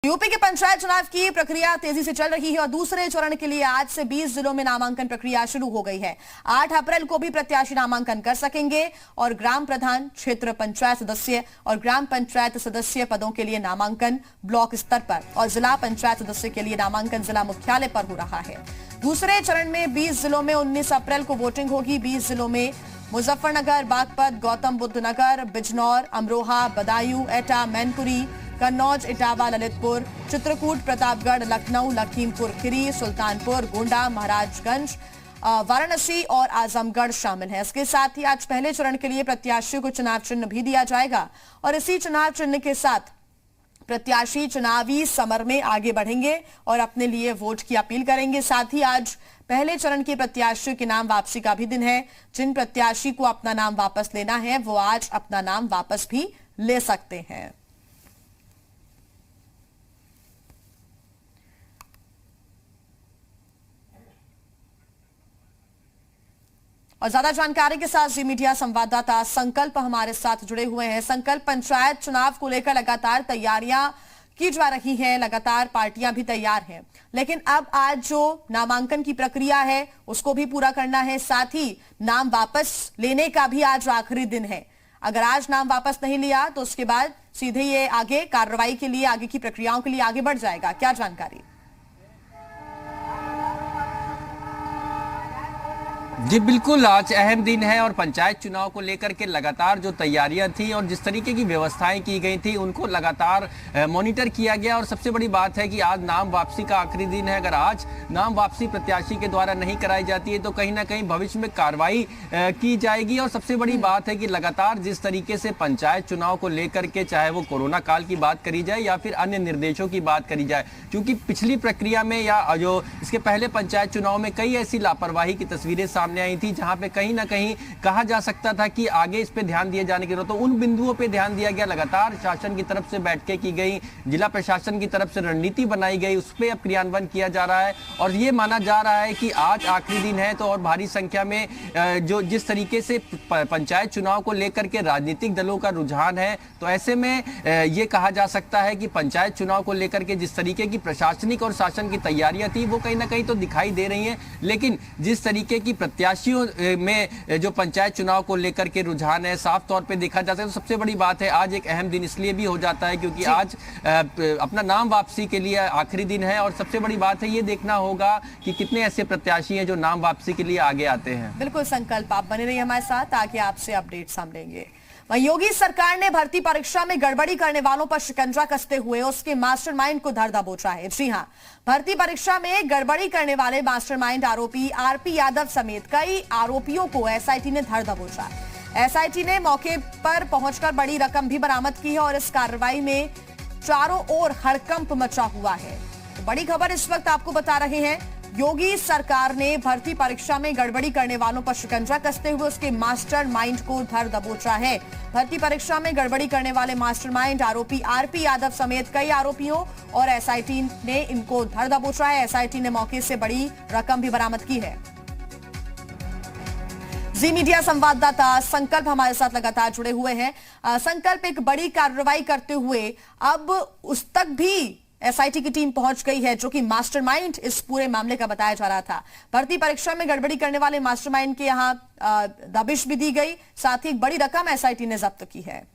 UP के पंचायत चुनाव की प्रक्रिया तेजी से चल रही है और दूसरे चरण के लिए आज से 20 जिलों में नामांकन प्रक्रिया शुरू हो गई है। 8 अप्रैल को भी प्रत्याशी नामांकन कर सकेंगे और ग्राम प्रधान, क्षेत्र पंचायत सदस्य और ग्राम पंचायत सदस्य पदों के लिए नामांकन ब्लॉक स्तर पर और जिला पंचायत सदस्य के लिए नामांकन जिला मुख्यालय पर हो रहा है। दूसरे चरण में 20 जिलों में 19 अप्रैल को वोटिंग होगी। 20 जिलों में मुजफ्फरनगर, बागपत, गौतम बुद्ध नगर, बिजनौर, अमरोहा, बदायूं, एटा, मैनपुरी, कन्नौज, इटावा, ललितपुर, चित्रकूट, प्रतापगढ़, लखनऊ, लखीमपुर खीरी, सुल्तानपुर, गोंडा, महाराजगंज, वाराणसी और आजमगढ़ शामिल है। इसके साथ ही आज पहले चरण के लिए प्रत्याशियों को चुनाव चिन्ह भी दिया जाएगा और इसी चुनाव चिन्ह के साथ प्रत्याशी चुनावी समर में आगे बढ़ेंगे और अपने लिए वोट की अपील करेंगे। साथ ही आज पहले चरण के प्रत्याशियों के नाम वापसी का भी दिन है। जिन प्रत्याशी को अपना नाम वापस लेना है वो आज अपना नाम वापस भी ले सकते हैं। और ज्यादा जानकारी के साथ जी मीडिया संवाददाता संकल्प हमारे साथ जुड़े हुए हैं। संकल्प, पंचायत चुनाव को लेकर लगातार तैयारियां की जा रही हैं, लगातार पार्टियां भी तैयार हैं, लेकिन अब आज जो नामांकन की प्रक्रिया है उसको भी पूरा करना है। साथ ही नाम वापस लेने का भी आज आखिरी दिन है। अगर आज नाम वापस नहीं लिया तो उसके बाद सीधे ये आगे कार्रवाई के लिए, आगे की प्रक्रियाओं के लिए आगे बढ़ जाएगा। क्या जानकारी? जी बिल्कुल, आज अहम दिन है और पंचायत चुनाव को लेकर के लगातार जो तैयारियां थी और जिस तरीके की व्यवस्थाएं की गई थी उनको लगातार मॉनिटर किया गया। और सबसे बड़ी बात है कि आज नाम वापसी का आखिरी दिन है। अगर आज नाम वापसी प्रत्याशी के द्वारा नहीं कराई जाती है तो कहीं ना कहीं भविष्य में कार्रवाई की जाएगी। और सबसे बड़ी बात है कि लगातार जिस तरीके से पंचायत चुनाव को लेकर के, चाहे वो कोरोना काल की बात करी जाए या फिर अन्य निर्देशों की बात करी जाए, क्योंकि पिछली प्रक्रिया में या जो इसके पहले पंचायत चुनाव में कई ऐसी लापरवाही की तस्वीरें सामने आई थी जहां पे कहीं ना कहीं कहा जा सकता था कि आगे इस पे ध्यान दिए जाने की जरूरत। तो उन बिंदुओं पे ध्यान दिया गया। लगातार शासन की तरफ से बैठकें की गई, जिला प्रशासन की तरफ से रणनीति बनाई गई, उस पे अब क्रियान्वयन किया जा रहा है और ये माना जा रहा है कि आज आखिरी दिन है। तो और भारी संख्या में जो जिस तरीके से पंचायत चुनाव को लेकर के राजनीतिक दलों का रुझान है, तो ऐसे में ये कहा जा सकता है कि पंचायत चुनाव को लेकर के जिस तरीके की प्रशासनिक और शासन की तैयारियां थी वो कहीं ना कहीं तो दिखाई दे रही हैं, लेकिन जिस तरीके की प्रत्याशियों में जो पंचायत चुनाव को लेकर के रुझान है साफ तौर पे देखा जा सकता है। तो सबसे बड़ी बात है आज एक अहम दिन इसलिए भी हो जाता है क्योंकि आज अपना नाम वापसी के लिए आखिरी दिन है और सबसे बड़ी बात है ये देखना होगा कि कितने ऐसे प्रत्याशी हैं जो नाम वापसी के लिए आगे आते हैं। बिल्कुल संकल्प, आप बने रहिए हमारे साथ, आगे आपसे अपडेट हम लेंगे। योगी सरकार ने भर्ती परीक्षा में गड़बड़ी करने वालों पर शिकंजा कसते हुए उसके मास्टरमाइंड को धर दबोचा है। जी हां, भर्ती परीक्षा में गड़बड़ी करने वाले मास्टरमाइंड आरोपी आरपी यादव समेत कई आरोपियों को एसआईटी ने धर दबोचा। एसआईटी ने मौके पर पहुंचकर बड़ी रकम भी बरामद की है और इस कार्रवाई में चारों ओर हड़कंप मचा हुआ है। तो बड़ी खबर इस वक्त आपको बता रहे हैं, योगी सरकार ने भर्ती परीक्षा में गड़बड़ी करने वालों पर शिकंजा कसते हुए उसके मास्टरमाइंड को धर दबोचा है। भर्ती परीक्षा में गड़बड़ी करने वाले मास्टरमाइंड आरोपी आरपी यादव समेत कई आरोपियों और एसआईटी ने इनको धर दबोचा है। एसआईटी ने मौके से बड़ी रकम भी बरामद की है। जी मीडिया संवाददाता संकल्प हमारे साथ लगातार जुड़े हुए हैं। संकल्प, एक बड़ी कार्रवाई करते हुए अब उस तक भी एसआईटी की टीम पहुंच गई है जो कि मास्टरमाइंड इस पूरे मामले का बताया जा रहा था। भर्ती परीक्षा में गड़बड़ी करने वाले मास्टरमाइंड के यहां दबिश भी दी गई, साथ ही एक बड़ी रकम एसआईटी ने जब्त की है।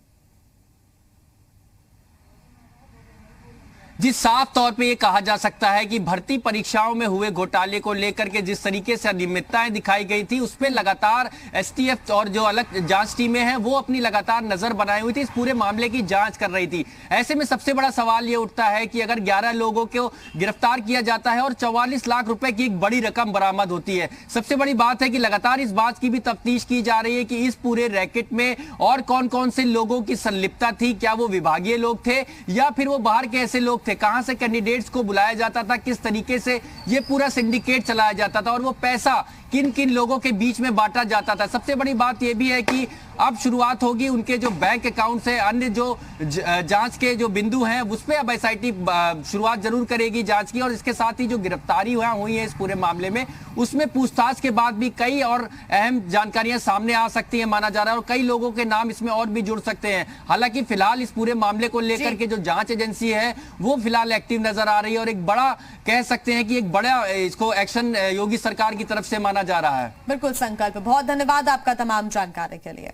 जी साफ तौर पे ये कहा जा सकता है कि भर्ती परीक्षाओं में हुए घोटाले को लेकर के जिस तरीके से अनियमितताएं दिखाई गई थी उस पे लगातार एसटीएफ और जो अलग जांच टीमें हैं वो अपनी लगातार नजर बनाई हुई थी, इस पूरे मामले की जांच कर रही थी। ऐसे में सबसे बड़ा सवाल ये उठता है कि अगर 11 लोगों को गिरफ्तार किया जाता है और 44 लाख रुपए की एक बड़ी रकम बरामद होती है, सबसे बड़ी बात है कि लगातार इस बात की भी तफ्तीश की जा रही है कि इस पूरे रैकेट में और कौन कौन से लोगों की संलिप्तता थी। क्या वो विभागीय लोग थे या फिर वो बाहर के ऐसे लोग थे, कहां से कैंडिडेट्स को बुलाया जाता था, किस तरीके से ये पूरा सिंडिकेट चलाया जाता था और वो पैसा किन किन लोगों के बीच में बांटा जाता था। सबसे बड़ी बात यह भी है कि अब शुरुआत होगी उनके जो बैंक अकाउंट से, अन्य जो जांच के जो बिंदु हैं उस पर अब एसआईटी शुरुआत जरूर करेगी जांच की। और इसके साथ ही जो गिरफ्तारी हुई है इस पूरे मामले में, उसमें पूछताछ के बाद भी कई और अहम जानकारियां सामने आ सकती है माना जा रहा है, और कई लोगों के नाम इसमें और भी जुड़ सकते हैं। हालांकि फिलहाल इस पूरे मामले को लेकर के जो जांच एजेंसी है वो फिलहाल एक्टिव नजर आ रही है, और एक बड़ा कह सकते हैं कि एक बड़ा इसको एक्शन योगी सरकार की तरफ से माना जा रहा है। बिल्कुल संकल्प। बहुत धन्यवाद आपका तमाम जानकारी के लिए।